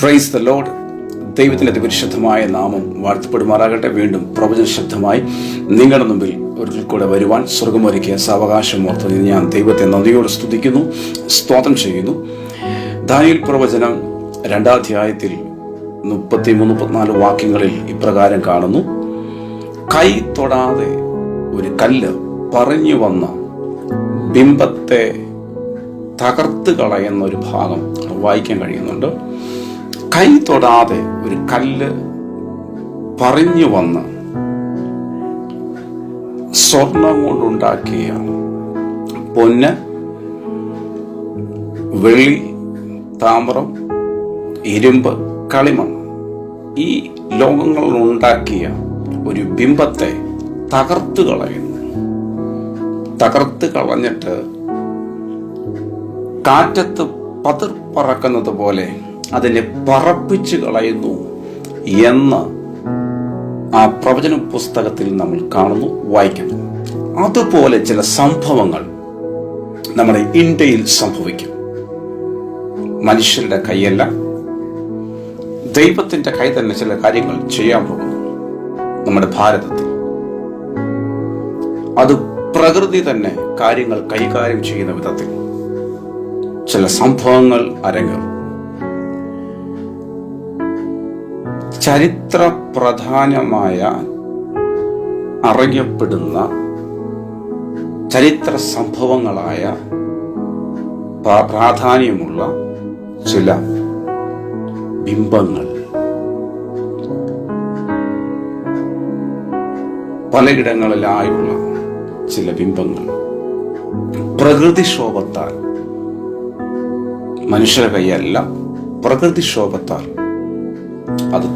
Praise the Lord. ദൈവത്തിൻ്റെ അതിപരിശുദ്ധമായ നാമം വാഴ്ത്തപ്പെടുമാറാകട്ടെ. വീണ്ടും പ്രവചന ശബ്ദമായി നിങ്ങളുടെ മുമ്പിൽ ഒരിക്കൽ കൂടെ വരുവാൻ സ്വർഗമൊരുക്കിയ സാവകാശം ഓർത്ത് ഞാൻ ദൈവത്തെ നന്ദിയോട് സ്തുതിക്കുന്നു, സ്തോത്രം ചെയ്യുന്നു. ദാനിയേൽ പ്രവചനം 2-ാം അധ്യായത്തിൽ 33-34 വാക്യങ്ങളിൽ ഇപ്രകാരം കാണുന്നു: കൈ തൊടാതെ ഒരു കല്ല് പറഞ്ഞു വന്ന ബിംബത്തെ തകർത്ത് കളയുന്ന ഒരു ഭാഗം വായിക്കാൻ കഴിയുന്നുണ്ട്. കൈ തൊടാതെ ഒരു കല്ല് പറഞ്ഞു വന്ന് സ്വർണം കൊണ്ടുണ്ടാക്കിയ പൊന്ന്, വെള്ളി, താമ്രം, ഇരുമ്പ്, കളിമണ്ണ്, ഈ ലോകങ്ങളിൽ ഉണ്ടാക്കിയ ഒരു ബിംബത്തെ തകർത്ത് കളയുന്നു. തകർത്ത് കളഞ്ഞിട്ട് കാറ്റത്ത് പതിർപ്പറക്കുന്നത് പോലെ അതിനെ പറപ്പിച്ചു കളയുന്നു എന്ന് ആ പ്രവചന പുസ്തകത്തിൽ നമ്മൾ കാണുന്നു, വായിക്കുന്നു. അതുപോലെ ചില സംഭവങ്ങൾ നമ്മുടെ ഇന്ത്യയിൽ സംഭവിക്കും. മനുഷ്യരുടെ കൈയല്ല, ദൈവത്തിന്റെ കൈ തന്നെ ചില കാര്യങ്ങൾ ചെയ്യാൻ പോകുന്നു നമ്മുടെ ഭാരതത്തിൽ. അത് പ്രകൃതി തന്നെ കാര്യങ്ങൾ കൈകാര്യം ചെയ്യുന്ന വിധത്തിൽ ചില സംഭവങ്ങൾ അരങ്ങേറും. ചരിത്ര പ്രധാനമായ അറിയപ്പെടുന്ന ചരിത്ര സംഭവങ്ങളായ പ്രാധാന്യമുള്ള ചില ബിംബങ്ങൾ പലയിടങ്ങളിലായുള്ള ചില ബിംബങ്ങൾ പ്രകൃതിക്ഷോഭത്താൽ, മനുഷ്യരുടെ കൈയല്ല, പ്രകൃതിക്ഷോഭത്താൽ അത്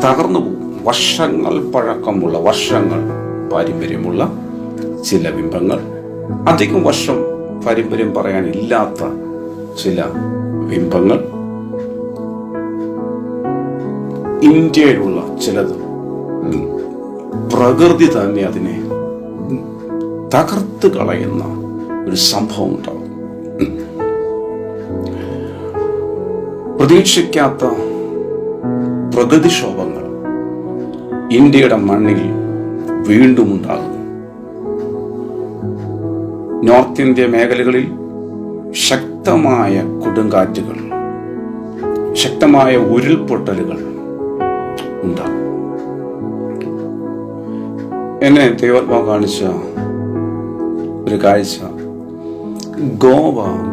തകർന്നു പോകും. വർഷങ്ങൾ പഴക്കമുള്ള, വർഷങ്ങൾ പാരമ്പര്യമുള്ള ചില ബിംബങ്ങൾ, അധികം വർഷം പാരമ്പര്യം പറയാനില്ലാത്ത ചില ബിംബങ്ങൾ, ഇന്ത്യയിലുള്ള ചിലത് പ്രകൃതി തന്നെ അതിനെ തകർത്ത് കളയുന്ന ഒരു സംഭവം ഉണ്ടാവും. പ്രതീക്ഷിക്കാത്ത പ്രകൃതിക്ഷോഭങ്ങൾ ഇന്ത്യയുടെ മണ്ണിൽ വീണ്ടും ഉണ്ടാകുന്നു. നോർത്ത് ഇന്ത്യ മേഖലകളിൽ ശക്തമായ കൊടുങ്കാറ്റുകൾ, ശക്തമായ ഉരുൾപൊട്ടലുകൾ ഉണ്ടാകും. എന്നെ ദൈവാത്മാവ് കാണിച്ച ഒരു കാഴ്ച,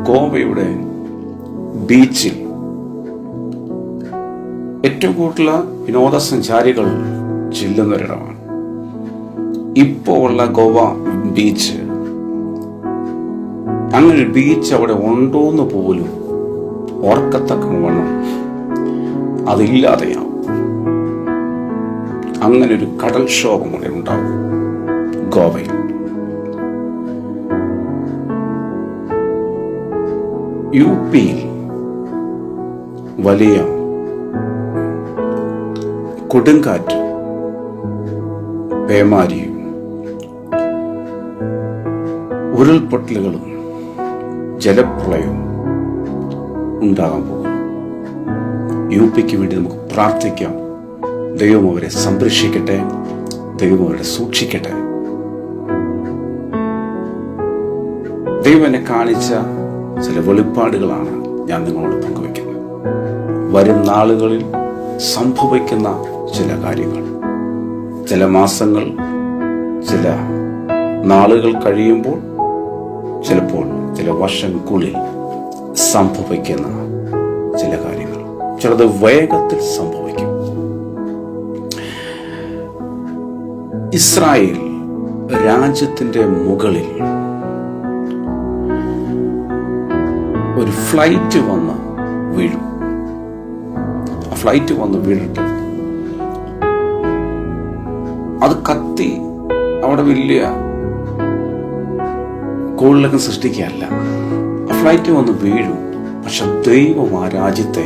ഗോവയുടെ ബീച്ചിൽ ഏറ്റവും കൂടുതൽ വിനോദസഞ്ചാരികൾ ചെല്ലുന്നൊരിടമാണ്. ഇപ്പോൾ ഉള്ള ഗോവ ബീച്ച്, അങ്ങനെ ഒരു ബീച്ച് അവിടെ ഉണ്ടോന്ന് പോലും ഓർക്കത്തക്കവണ്ണം അതില്ലാതെയാവും. അങ്ങനെ ഒരു കടൽക്ഷോഭം കൂടെ ഉണ്ടാവും ഗോവയിൽ. യുപിയിൽ വലിയ കൊടുങ്കാറ്റ്, പേമാരിയും ഉരുൾപൊട്ടലുകളും ജലപ്രളയവും ഉണ്ടാകാൻ പോകും. യുപിക്ക് വേണ്ടി നമുക്ക് പ്രാർത്ഥിക്കാം. ദൈവം അവരെ സംരക്ഷിക്കട്ടെ, ദൈവം അവരെ സൂക്ഷിക്കട്ടെ. ദൈവം എന്നെ കാണിച്ച ചില വെളിപ്പാടുകളാണ് ഞാൻ നിങ്ങളോട് പങ്കുവയ്ക്കുന്നത്. വരും നാളുകളിൽ സംഭവിക്കുന്ന ചില കാര്യങ്ങൾ, ചില മാസങ്ങൾ, ചില നാളുകൾ കഴിയുമ്പോൾ, ചിലപ്പോൾ ചില വർഷങ്ങൾക്കുള്ളിൽ സംഭവിക്കുന്ന ചില കാര്യങ്ങൾ, ചിലത് വേഗത്തിൽ സംഭവിക്കും. ഇസ്രായേൽ രാജ്യത്തിന്റെ മുകളിൽ ഒരു ഫ്ലൈറ്റ് വന്ന് വീഴും. ഫ്ലൈറ്റ് വന്ന് വീണിട്ട് അത് കത്തി അവിടെ വലിയ കോളിലൊക്കെ സൃഷ്ടിക്കുകയല്ല. ആ ഫ്ലൈറ്റ് വന്ന് വീഴും. പക്ഷെ ദൈവം ആ രാജ്യത്തെ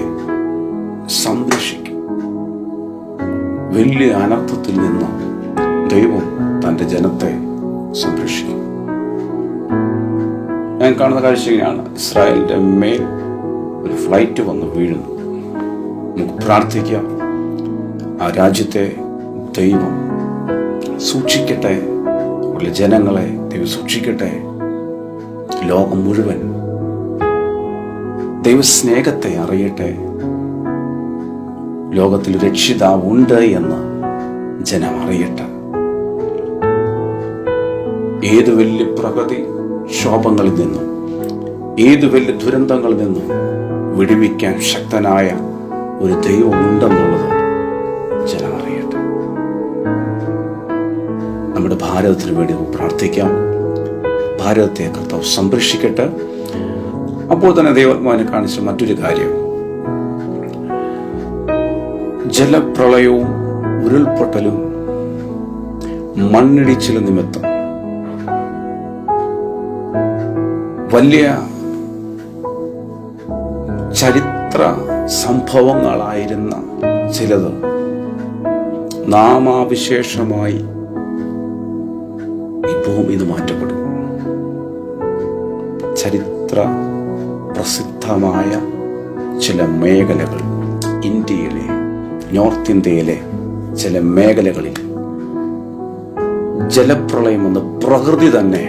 സംരക്ഷിക്കും. വലിയ അനർത്ഥത്തിൽ നിന്ന് ദൈവം തന്റെ ജനത്തെ സംരക്ഷിക്കും. ഞാൻ കാണുന്ന കാഴ്ചയാണ്, ഇസ്രായേലിന്റെ മേൽ ഒരു ഫ്ലൈറ്റ് വന്ന് വീഴുന്നു. നമുക്ക് പ്രാർത്ഥിക്കാം. ആ രാജ്യത്തെ ദൈവം സൂക്ഷിക്കട്ടെ, ഉള്ള ജനങ്ങളെ ദൈവം സൂക്ഷിക്കട്ടെ. ലോകം മുഴുവൻ ദൈവസ്നേഹത്തെ അറിയട്ടെ. ലോകത്തിൽ രക്ഷിതാവ് ഉണ്ട് എന്ന് ജനം അറിയട്ടെ. ഏത് വലിയ പ്രകൃതി ക്ഷോഭങ്ങളിൽ നിന്നും, ഏത് വലിയ ദുരന്തങ്ങളിൽ നിന്നും വിടുവിക്കാൻ ശക്തനായ ഒരു ദൈവം ഉണ്ടെന്നുള്ളത് ജനം അറിയട്ടെ. നമ്മുടെ ഭാരതത്തിന് വേണ്ടി പ്രാർത്ഥിക്കാം. ഭാരതത്തെ കർത്താവ് സംരക്ഷിക്കട്ടെ. അപ്പോൾ തന്നെ ദൈവാത്മാവിനെ കാണിച്ച മറ്റൊരു കാര്യം, ജലപ്രളയവും ഉരുൾപൊട്ടലും മണ്ണിടിച്ചിലും നിമിത്തം വലിയ ചരിത്ര സംഭവങ്ങളായിരുന്ന ചിലത് നാമാവിശേഷമായി ഈ ഭൂമിയിൽ മാറ്റപ്പെടും. ചരിത്ര പ്രസിദ്ധമായ ചില മേഖലകൾ ഇന്ത്യയിലെ, നോർത്ത് ഇന്ത്യയിലെ ചില മേഖലകളിൽ ജലപ്രളയം എന്ന പ്രകൃതി തന്നെ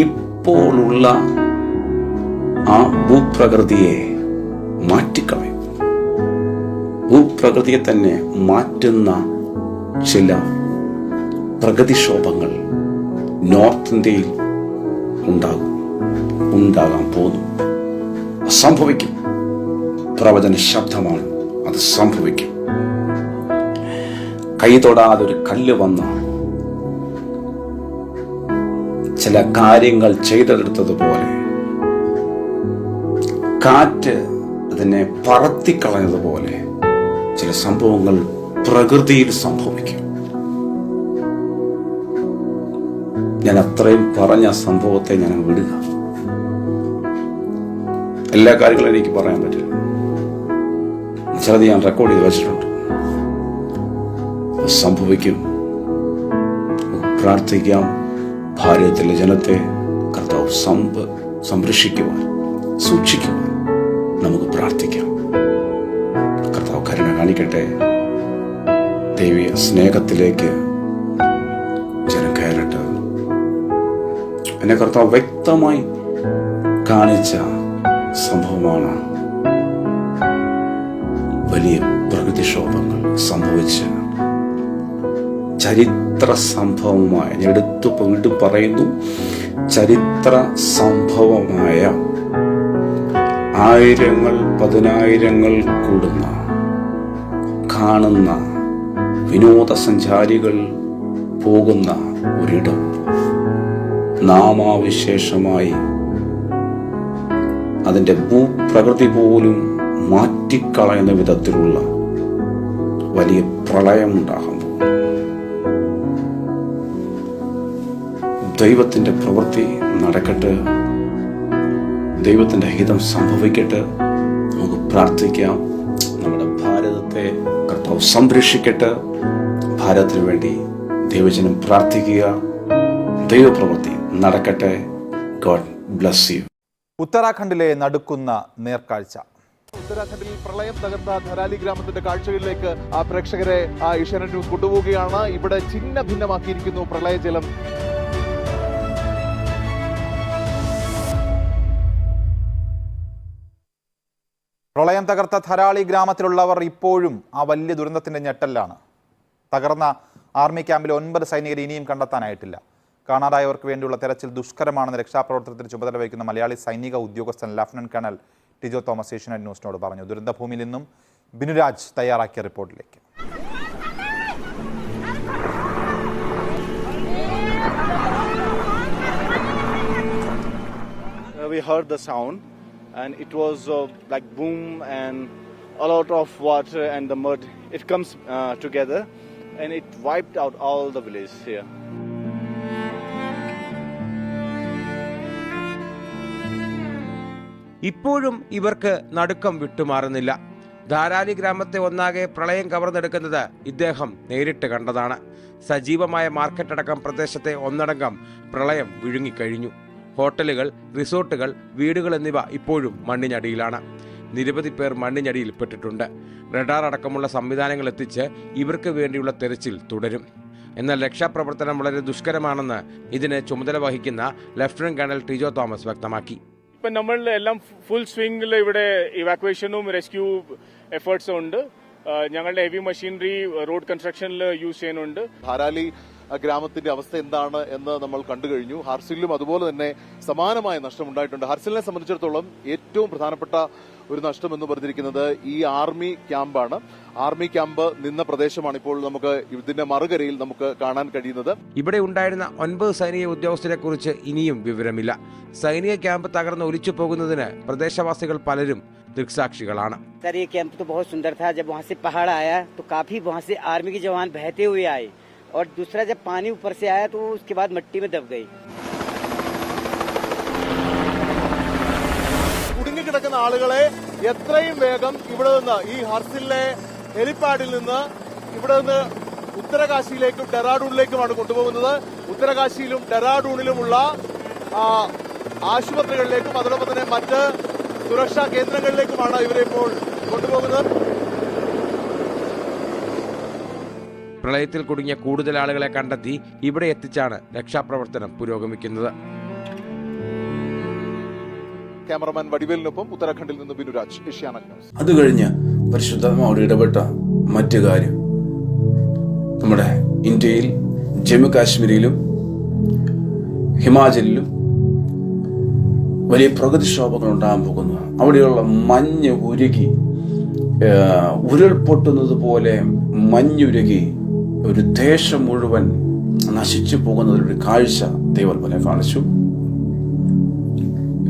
ഇപ്പോഴുള്ള ആ ഭൂപ്രകൃതിയെ മാറ്റിക്കളയും. ഭൂപ്രകൃതിയെ തന്നെ മാറ്റുന്ന ചില പ്രകൃതിക്ഷോഭങ്ങൾ നോർത്ത് ഇന്ത്യയിൽ ഉണ്ടാകാൻ പോകുന്നു. സംഭവിക്കും. പ്രവചന ശബ്ദമാണ്. അത് സംഭവിക്കും. കൈ തൊടാതെ ഒരു കല്ല് വന്ന ചില കാര്യങ്ങൾ ചെയ്തെടുത്തതുപോലെ, കാറ്റ് അതിനെ പറത്തിക്കളഞ്ഞതുപോലെ ചില സംഭവങ്ങൾ പ്രകൃതിയിൽ സംഭവിക്കും. ഞാൻ അത്രയും പറഞ്ഞ സംഭവത്തെ ഞാൻ വിടുക. എല്ലാ കാര്യങ്ങളും എനിക്ക് പറയാൻ പറ്റില്ല. ചിലത് ഞാൻ റെക്കോർഡ് ചെയ്ത് വെച്ചിട്ടുണ്ട്. സംഭവിക്കും. പ്രാർത്ഥിക്കാം. ഭാരതത്തിലെ ജനത്തെ കർത്താവ് സംരക്ഷിക്കുവാൻ, സൂക്ഷിക്കുവാൻ നമുക്ക് പ്രാർത്ഥിക്കാം. കർത്താവ് കരുണ കാണിക്കട്ടെ. ദൈവീയ സ്നേഹത്തിലേക്ക് ജനം കയറട്ടെ. എന്നെ കർത്താവ് വ്യക്തമായി കാണിച്ച സംഭവമാണ് വലിയ പ്രകൃതിക്ഷോഭങ്ങൾ സംഭവിച്ച് ചരിത്ര സംഭവമായ, എടുത്തു വീണ്ടും പറയുന്നു, ചരിത്ര സംഭവമായ ആയിരങ്ങൾ പതിനായിരങ്ങൾ കൂടുന്ന, കാണുന്ന, വിനോദസഞ്ചാരികൾ പോകുന്ന ഒരിടം നാമാവിശേഷമായി അതിന്റെ ഭൂപ്രകൃതി പോലും മാറ്റിക്കളയുന്ന വിധത്തിലുള്ള വലിയ പ്രളയം ഉണ്ടാകും. ദൈവത്തിന്റെ പ്രവൃത്തി നടക്കട്ടെ. ദൈവത്തിന്റെ ഹിതം സംഭവിക്കട്ടെ. നമുക്ക് പ്രാർത്ഥിക്കാം. നമ്മുടെ ഭാരതത്തെ കർത്താവ് സംരക്ഷിക്കട്ടെ. ഭാരതത്തിന് വേണ്ടി ദൈവജനം പ്രാർത്ഥിക്കുക. ദൈവപ്രവൃത്തി നടക്കട്ടെ. God bless you. ഉത്തരാഖണ്ഡിലെ നടുക്കുന്ന നേർക്കാഴ്ച. ഉത്തരാഖണ്ഡിൽ പ്രളയം തകർത്ത ധരാലി ഗ്രാമത്തിന്റെ കാഴ്ചകളിലേക്ക് പ്രേക്ഷകരെ ഏഷ്യാനെറ്റ് ന്യൂസ് കൊണ്ടുപോവുകയാണ്. ഇവിടെ ഛിന്ന ഭിന്നമാക്കിയിരിക്കുന്നു പ്രളയജലം. പ്രളയം തകർത്ത ധരാളി ഗ്രാമത്തിലുള്ളവർ ഇപ്പോഴും ആ വലിയ ദുരന്തത്തിന്റെ ഞെട്ടലാണ്. തകർന്ന ആർമി ക്യാമ്പിലെ 9 സൈനികരെ ഇനിയും കണ്ടെത്താനായിട്ടില്ല. കാണാതായവർക്ക് വേണ്ടിയുള്ള തെരച്ചിൽ ദുഷ്കരമാണെന്ന് രക്ഷാപ്രവർത്തനത്തിന് ചുമതല വഹിക്കുന്ന മലയാളി സൈനിക ഉദ്യോഗസ്ഥൻ ലഫ്റ്റനന്റ് കേണൽ ടിജോ തോമസ് ഏഷ്യാനെറ്റ് ന്യൂസിനോട് പറഞ്ഞു. ദുരന്തഭൂമിയിൽ നിന്നും ബിനുരാജ് തയ്യാറാക്കിയ റിപ്പോർട്ടിലേക്ക്. We heard the sound and it was like boom and a lot of water and the mud. It comes together and it wiped out all the village here. ഇപ്പോഴും ഇവർക്ക് നടുക്കം വിട്ടുമാറുന്നില്ല. ധാരാലി ഗ്രാമത്തെ ഒന്നാകെ പ്രളയം കവർന്നെടുക്കുന്നത് ഇദ്ദേഹം നേരിട്ട് കണ്ടതാണ്. സജീവമായ മാർക്കറ്റടക്കം പ്രദേശത്തെ ഒന്നടങ്കം പ്രളയം വിഴുങ്ങിക്കഴിഞ്ഞു. ഹോട്ടലുകൾ, റിസോർട്ടുകൾ, വീടുകൾ എന്നിവ ഇപ്പോഴും മണ്ണിനടിയിലാണ്. നിരവധി പേർ മണ്ണിനടിയിൽപ്പെട്ടിട്ടുണ്ട്. റഡാർ അടക്കമുള്ള സംവിധാനങ്ങൾ എത്തിച്ച് ഇവർക്ക് വേണ്ടിയുള്ള തെരച്ചിൽ തുടരും. എന്നാൽ രക്ഷാപ്രവർത്തനം വളരെ ദുഷ്കരമാണെന്ന് ഇതിന് ചുമതല വഹിക്കുന്ന ലഫ്റ്റനന്റ് കേണൽ ടിജോ തോമസ് വ്യക്തമാക്കി. ഇപ്പം നമ്മൾ എല്ലാം ഫുൾ സ്വിംഗിൽ ഇവിടെ ഇവാക്വേഷനും റെസ്ക്യൂ എഫേർട്സും ഉണ്ട്. ഞങ്ങളുടെ ഹെവി മെഷീനറി റോഡ് കൺസ്ട്രക്ഷനിൽ യൂസ് ചെയ്യുന്നുണ്ട്. ധാരാലി ഗ്രാമത്തിന്റെ അവസ്ഥ എന്താണ് എന്ന് നമ്മൾ കണ്ടു കഴിഞ്ഞു. ഹാർസിലും അതുപോലെ തന്നെ സമാനമായ നഷ്ടം ഉണ്ടായിട്ടുണ്ട്. ഹാർസിലിനെ സംബന്ധിച്ചിടത്തോളം ഏറ്റവും പ്രധാനപ്പെട്ട ഒരു നഷ്ടം എന്ന് പറഞ്ഞിരിക്കുന്നത് ഈ ആർമി ക്യാമ്പാണ്. ആർമി ക്യാമ്പ് നിന്ന പ്രദേശമാണ് ഇപ്പോൾ നമുക്ക് ഇതിന്റെ മറുകരയിൽ നമുക്ക് കാണാൻ കഴിയുന്നത്. ഇവിടെ ഉണ്ടായിരുന്ന 9 സൈനിക ഉദ്യോഗസ്ഥരെ കുറിച്ച് ഇനിയും വിവരമില്ല. സൈനിക ക്യാമ്പ് തകർന്ന് ഒലിച്ചു പോകുന്നതിന് പ്രദേശവാസികൾ പലരും ദൃക്സാക്ഷികളാണ്. सर ये कैंप तो बहुत सुंदर था. जब वहाँ से पहाड़ आया तो काफी वहाँ से आर्मी के जवान बहते हुए आए और दूसरा जब पानी ऊपर से आया तो उसके बाद मिट्टी में दब गई. കുടുങ്ങിക്കിടക്കുന്ന ആളുകളെ എത്രയും വേഗം ഇവിടെ നിന്ന് ഈ ഹർസിലെ ഹെലിപാഡിൽ നിന്ന് ഇവിടെ നിന്ന് ഉത്തരകാശിയിലേക്കും ഡെറാഡൂണിലേക്കുമാണ് കൊണ്ടുപോകുന്നത്. ഉത്തരകാശിയിലും ഡെറാഡൂണിലുമുള്ള ആശുപത്രികളിലേക്കും അതോടൊപ്പം തന്നെ മറ്റ് സുരക്ഷാ കേന്ദ്രങ്ങളിലേക്കുമാണ് ഇവരെ ഇപ്പോൾ കൊണ്ടുപോകുന്നത്. പ്രളയത്തിൽ കുടുങ്ങിയ കൂടുതൽ ആളുകളെ കണ്ടെത്തി ഇവിടെ എത്തിച്ചാണ് രക്ഷാപ്രവർത്തനം പുരോഗമിക്കുന്നത്. ക്യാമറമാൻ വടിവേലിനൊപ്പം ഉത്തരാഖണ്ഡിൽ നിന്ന് ബിനുരാജ്, ഏഷ്യാനെറ്റ് ന്യൂസ്. അത് കഴിഞ്ഞ് പരിശുദ്ധാത്മാവോട് ഇടപെട്ട മറ്റു കാര്യം നമ്മുടെ ഇന്ത്യയിൽ ജമ്മു കാശ്മീരിലും ഹിമാചലിലും വലിയ പ്രകൃതിക്ഷോഭങ്ങൾ ഉണ്ടാകാൻ പോകുന്നു. അവിടെയുള്ള മഞ്ഞ് ഉരുകി ഉരുൾപൊട്ടുന്നത് പോലെ മഞ്ഞുരുകി ഒരു ദേശം മുഴുവൻ നശിച്ചു പോകുന്നതിലൊരു കാഴ്ച ദൈവം പോലെ കാണിച്ചു.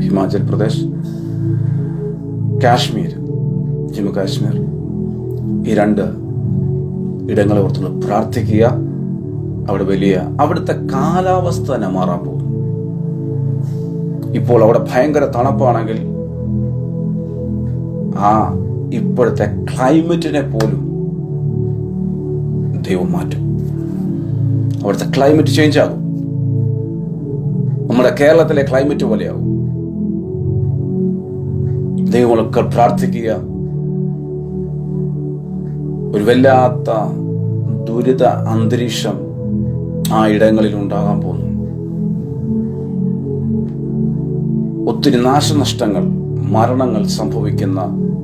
ഹിമാചൽ പ്രദേശ്, കാശ്മീർ, ജമ്മു കാശ്മീർ, ഈ 2 ഇടങ്ങളെ ഓർത്ത് പ്രാർത്ഥിക്കുക. അവിടുത്തെ കാലാവസ്ഥ തന്നെ മാറാൻ പോകും. ഇപ്പോൾ അവിടെ ഭയങ്കര തണുപ്പാണെങ്കിൽ ആ ഇപ്പോഴത്തെ ക്ലൈമറ്റിനെ പോലും ദൈവം മാറ്റും. അവിടുത്തെ ക്ലൈമറ്റ് ചേഞ്ച് ആകും. നമ്മുടെ കേരളത്തിലെ ക്ലൈമറ്റ് പോലെയാകും. ദൈവങ്ങളൊക്കെ പ്രാർത്ഥിക്കുക. ഒരു വല്ലാത്ത ദുരിത അന്തരീക്ഷം ആ ഇടങ്ങളിൽ ഉണ്ടാകാൻ പോകുന്നു. ഒത്തിരി നാശനഷ്ടങ്ങൾ, മരണങ്ങൾ സംഭവിക്കുന്ന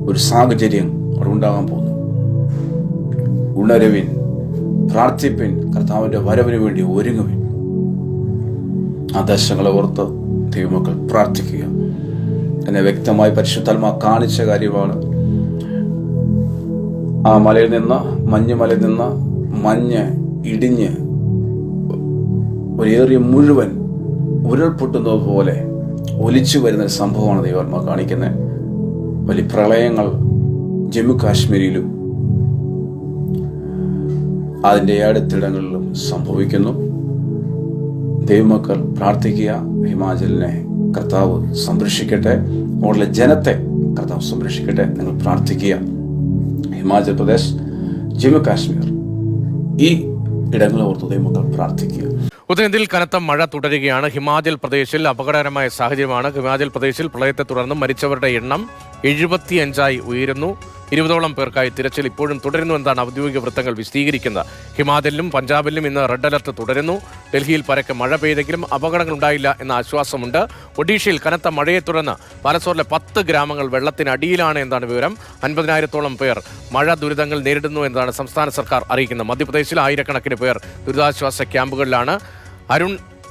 ഒരു സാഹചര്യം അവിടെ ഉണ്ടാകാൻ പോകുന്നു. ഉണരുവിൻ, പ്രാർത്ഥിപ്പിൻ, കർത്താവിന്റെ വരവിന് വേണ്ടി ഒരുങ്ങുവിൻ. ആ ദശകളെ ഓർത്ത് ദൈവമക്കൾ പ്രാർത്ഥിക്കുക. എന്നെ വ്യക്തമായി പരിശുദ്ധാത്മാ കാണിച്ച കാര്യമാണ്. ആ മലയിൽ നിന്ന്, മഞ്ഞുമലയിൽ നിന്ന് മഞ്ഞ് ഇടിഞ്ഞ് ഒരു ഏറിയ മുഴുവൻ ഉരുൾപൊട്ടുന്നത് പോലെ ഒലിച്ചു വരുന്ന ഒരു സംഭവമാണ് ദൈവാത്മാ കാണിക്കുന്നത്. വലിയ പ്രളയങ്ങൾ ജമ്മു കാശ്മീരിലും അതിൻ്റെ അടുത്തിടങ്ങളിലും സംഭവിക്കുന്നു. ദൈവമക്കൾ പ്രാർത്ഥിക്കുക. ഹിമാചലിനെ കർത്താവ് സംരക്ഷിക്കട്ടെ. അവിടെയുള്ള ജനത്തെ കർത്താവ് സംരക്ഷിക്കട്ടെ. നിങ്ങൾ പ്രാർത്ഥിക്കുക. ഹിമാചൽ പ്രദേശ്, ജമ്മു കാശ്മീർ, ഈ ഇടങ്ങളെ ഓർത്ത് ദൈവമക്കൾ പ്രാർത്ഥിക്കുക. ഉത്തരേന്ത്യയിൽ കനത്ത മഴ തുടരുകയാണ്. ഹിമാചൽ പ്രദേശിൽ അപകടകരമായ സാഹചര്യമാണ്. ഹിമാചൽ പ്രദേശിൽ പ്രളയത്തെ തുടർന്ന് മരിച്ചവരുടെ എണ്ണം 75 ഉയരുന്നു. 20ഓളം പേർക്കായി തിരച്ചിൽ ഇപ്പോഴും തുടരുന്നു എന്നാണ് ഔദ്യോഗിക വൃത്തങ്ങൾ വിശദീകരിക്കുന്നത്. ഹിമാചലിലും പഞ്ചാബിലും ഇന്ന് റെഡ് അലർട്ട് തുടരുന്നു. ഡൽഹിയിൽ പരക്കെ മഴ പെയ്തെങ്കിലും അപകടങ്ങൾ ഉണ്ടായില്ല എന്ന ആശ്വാസമുണ്ട്. ഒഡീഷയിൽ കനത്ത മഴയെ തുടർന്ന് ബാലസോറിലെ 10 ഗ്രാമങ്ങൾ വെള്ളത്തിനടിയിലാണ് എന്നാണ് വിവരം. 50,000-ഓളം പേർ മഴ ദുരിതങ്ങൾ നേരിടുന്നു എന്നാണ് സംസ്ഥാന സർക്കാർ അറിയിക്കുന്നത്. മധ്യപ്രദേശിൽ ആയിരക്കണക്കിന് പേർ ദുരിതാശ്വാസ ക്യാമ്പുകളിലാണ്.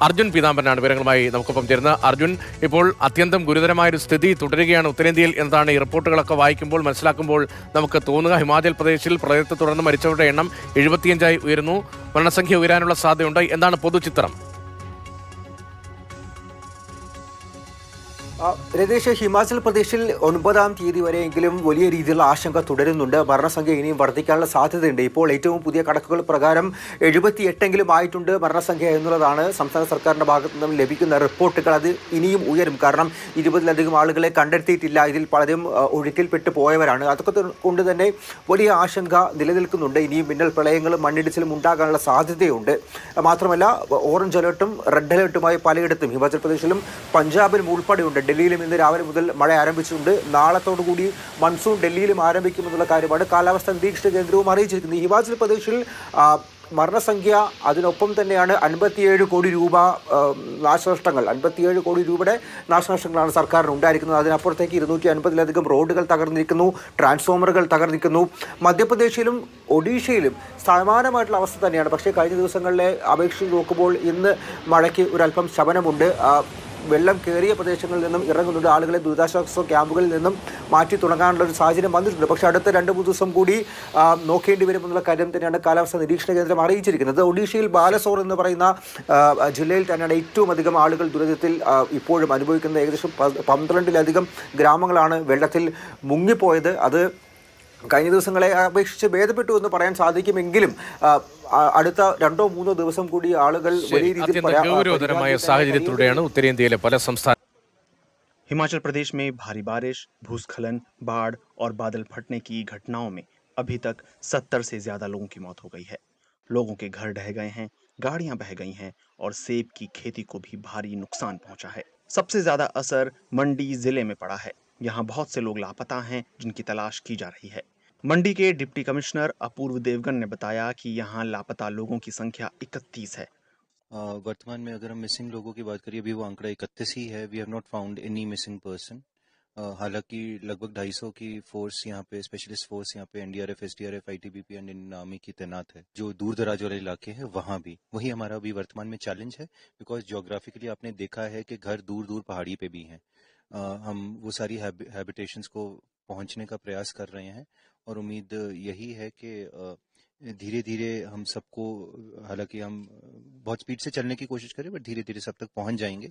അർജുൻ പീതാംബരനാണ് വിവരങ്ങളുമായി നമുക്കൊപ്പം ചേരുന്നത്. അർജുൻ, ഇപ്പോൾ അത്യന്തം ഗുരുതരമായൊരു സ്ഥിതി തുടരുകയാണ് ഉത്തരേന്ത്യയിൽ എന്നതാണ് ഈ റിപ്പോർട്ടുകളൊക്കെ വായിക്കുമ്പോൾ മനസ്സിലാക്കുമ്പോൾ നമുക്ക് തോന്നുക. ഹിമാചൽ പ്രദേശിൽ പ്രളയത്തെ തുടർന്ന് മരിച്ചവരുടെ എണ്ണം 75 ഉയരുന്നു. മരണസംഖ്യ ഉയരാനുള്ള സാധ്യതയുണ്ട്. എന്താണ് പൊതുചിത്രം? രതീഷ്, ഹിമാചൽ പ്രദേശിൽ 9-ാം തീയതി വരെയെങ്കിലും വലിയ രീതിയിലുള്ള ആശങ്ക തുടരുന്നുണ്ട്. മരണസംഖ്യ ഇനിയും വർദ്ധിക്കാനുള്ള സാധ്യതയുണ്ട്. ഇപ്പോൾ ഏറ്റവും പുതിയ കണക്കുകൾ പ്രകാരം 78 ആയിട്ടുണ്ട് മരണസംഖ്യ എന്നുള്ളതാണ് സംസ്ഥാന സർക്കാരിൻ്റെ ഭാഗത്തു നിന്നും ലഭിക്കുന്ന റിപ്പോർട്ടുകൾ. അത് ഇനിയും ഉയരും. കാരണം 20-ലധികം ആളുകളെ കണ്ടെത്തിയിട്ടില്ല. ഇതിൽ പലരും ഒഴുക്കിൽപ്പെട്ട് പോയവരാണ്. അതൊക്കെ കൊണ്ട് തന്നെ വലിയ ആശങ്ക നിലനിൽക്കുന്നുണ്ട്. ഇനിയും മിന്നൽ പ്രളയങ്ങളും മണ്ണിടിച്ചിലും ഉണ്ടാകാനുള്ള സാധ്യതയുണ്ട്. മാത്രമല്ല, ഓറഞ്ച് അലേർട്ടും റെഡ് അലേർട്ടുമായി പലയിടത്തും ഹിമാചൽ പ്രദേശിലും പഞ്ചാബിലും ഉൾപ്പെടെയുണ്ട്. ഡൽഹിയിലും ഇന്ന് രാവിലെ മുതൽ മഴ ആരംഭിച്ചിട്ടുണ്ട്. നാളത്തോടുകൂടി മൺസൂൺ ഡൽഹിയിലും ആരംഭിക്കുമെന്നുള്ള കാര്യമാണ് കാലാവസ്ഥാ നിരീക്ഷണ കേന്ദ്രവും അറിയിച്ചിരിക്കുന്നത്. ഹിമാചൽ പ്രദേശിൽ മരണസംഖ്യ അതിനൊപ്പം തന്നെയാണ് 57 കോടി രൂപ നാശനഷ്ടങ്ങൾ. 57 കോടി രൂപയുടെ നാശനഷ്ടങ്ങളാണ് സർക്കാരിന് ഉണ്ടായിരിക്കുന്നത്. അതിനപ്പുറത്തേക്ക് 250-ലധികം റോഡുകൾ തകർന്നിരിക്കുന്നു, ട്രാൻസ്ഫോമറുകൾ തകർന്നിരിക്കുന്നു. മധ്യപ്രദേശിലും ഒഡീഷയിലും സമാനമായിട്ടുള്ള അവസ്ഥ തന്നെയാണ്. പക്ഷേ കഴിഞ്ഞ ദിവസങ്ങളിലെ അപേക്ഷിച്ച് നോക്കുമ്പോൾ ഇന്ന് മഴയ്ക്ക് ഒരല്പം ശമനമുണ്ട്. വെള്ളം കയറിയ പ്രദേശങ്ങളിൽ നിന്നും ഇറങ്ങുന്നുണ്ട്. ആളുകളെ ദുരിതാശ്വാസ ക്യാമ്പുകളിൽ നിന്നും മാറ്റി തുടങ്ങാനുള്ള ഒരു സാഹചര്യം വന്നിട്ടുണ്ട്. പക്ഷേ അടുത്ത 2-3 ദിവസം കൂടി നോക്കേണ്ടി വരുമെന്നുള്ള കാര്യം തന്നെയാണ് കാലാവസ്ഥാ നിരീക്ഷണ കേന്ദ്രം അറിയിച്ചിരിക്കുന്നത്. ഒഡീഷയിൽ ബാലസോർ എന്ന് പറയുന്ന ജില്ലയിൽ തന്നെയാണ് ഏറ്റവും അധികം ആളുകൾ ദുരിതത്തിൽ ഇപ്പോഴും അനുഭവിക്കുന്നത്. ഏകദേശം 12-ലധികം ഗ്രാമങ്ങളാണ് വെള്ളത്തിൽ മുങ്ങിപ്പോയത്. അത് കഴിഞ്ഞ ദിവസങ്ങളെ അപേക്ഷിച്ച് ഭേദപ്പെട്ടു എന്ന് പറയാൻ സാധിക്കുമെങ്കിലും അടുത്ത 2-3 ദിവസം കൂടി ആളുകൾ വലിയ രീതിയിൽ ഗൗരവതരമായ സാഹചര്യത്തിലൂടെയാണ് ഉത്തരേന്ത്യയിലെ പല സംസ്ഥാന हिमाचल प्रदेश में भारी बारिश, भूस्खलन, बाढ़ और बादल फटने की घटनाओं में अभी तक 70 से ज्यादा लोगों की मौत हो गई है। लोगों के घर ढह गए हैं, गाड़ियां बह गई हैं और सेब की खेती को भी भारी नुकसान पहुंचा है। सबसे ज्यादा असर मंडी जिले में पड़ा है। यहाँ बहुत से लोग लापता हैं जिनकी तलाश की जा रही है। मंडी के डिप्टी कमिश्नर अपूर्व देवगन ने बताया कि यहाँ लापता लोगों की संख्या 31 है। वर्तमान में अगर हम मिसिंग लोगों की बात करिए, अभी वो आंकड़ा 31 ही है। We have not found any missing person. हालांकि लगभग 250 की फोर्स यहाँ पे, स्पेशलिस्ट फोर्स यहाँ पे NDRF, SDRF, ITBP and Indian army की तैनात है। जो दूर दराज वाले इलाके हैं वहाँ भी वही हमारा अभी वर्तमान में चैलेंज है, बिकॉज जियोग्राफिकली आपने देखा है कि घर दूर दूर पहाड़ी पे भी हैं। हम वो सारी हैबिटेशंस को पहुंचने का प्रयास कर रहे हैं और उम्मीद यही है कि धीरे धीरे हम सबको, हालांकि हम बहुत स्पीड से चलने की कोशिश करें, बट धीरे धीरे सब तक पहुंच जाएंगे।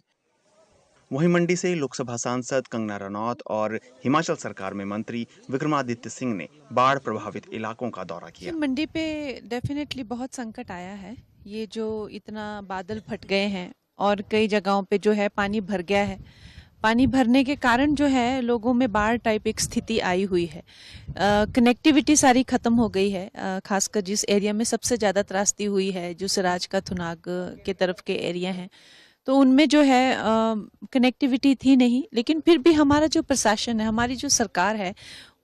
वहीं मंडी से लोकसभा सांसद कंगना रनौत और हिमाचल सरकार में मंत्री विक्रमादित्य सिंह ने बाढ़ प्रभावित इलाकों का दौरा किया। मंडी पे डेफिनेटली बहुत संकट आया है। ये जो इतना बादल फट गए हैं और कई जगहों पे जो है पानी भर गया है। पानी भरने के कारण जो है लोगों में बाढ़ टाइप एक स्थिति आई हुई है। कनेक्टिविटी सारी खत्म हो गई है। खासकर जिस एरिया में सबसे ज़्यादा त्रासदी हुई है, जो सिराज का थुनाग के तरफ के एरिया हैं, तो उनमें जो है कनेक्टिविटी थी नहीं। लेकिन फिर भी हमारा जो प्रशासन है, हमारी जो सरकार है,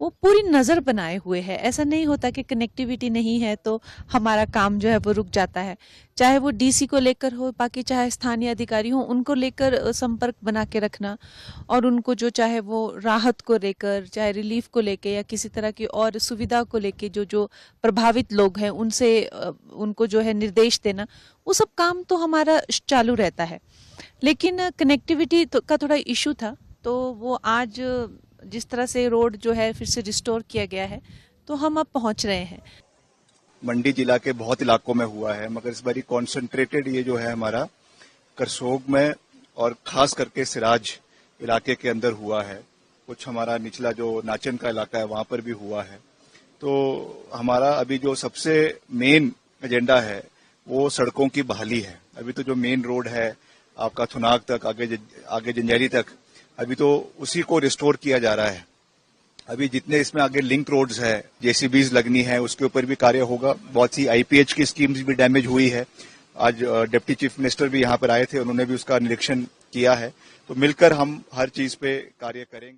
वो पूरी नज़र बनाए हुए है। ऐसा नहीं होता कि कनेक्टिविटी नहीं है तो हमारा काम जो है वो रुक जाता है। चाहे वो डीसी को लेकर हो, बाकी चाहे स्थानीय अधिकारी हो, उनको लेकर संपर्क बना के रखना और उनको जो चाहे वो राहत को लेकर, चाहे रिलीफ को लेकर या किसी तरह की और सुविधा को लेकर जो प्रभावित लोग हैं उनसे उनको जो है निर्देश देना, वो सब काम तो हमारा चालू रहता है। लेकिन कनेक्टिविटी का थोड़ा इशू था, तो वो आज जिस तरह से रोड जो है फिर से रिस्टोर किया गया है, तो हम अब पहुंच रहे हैं। मंडी जिला के बहुत इलाकों में हुआ है, मगर इस बारी कॉन्सेंट्रेटेड ये जो है हमारा करसोग में और खास करके सिराज इलाके के अंदर हुआ है। कुछ हमारा निचला जो नाचन का इलाका है वहां पर भी हुआ है। तो हमारा अभी जो सबसे मेन एजेंडा है वो सड़कों की बहाली है। अभी तो जो मेन रोड है आपका थुनाग तक, आगे जंजैली तक, अभी तो उसी को रिस्टोर किया जा रहा है। अभी जितने इसमें आगे लिंक रोड्स है, जेसीबीज लगनी है, उसके ऊपर भी कार्य होगा। बहुत सी आईपीएच की स्कीम्स भी डैमेज हुई है। आज डिप्टी चीफ मिनिस्टर भी यहाँ पर आए थे, उन्होंने भी उसका निरीक्षण किया है। तो मिलकर हम हर चीज पे कार्य करेंगे।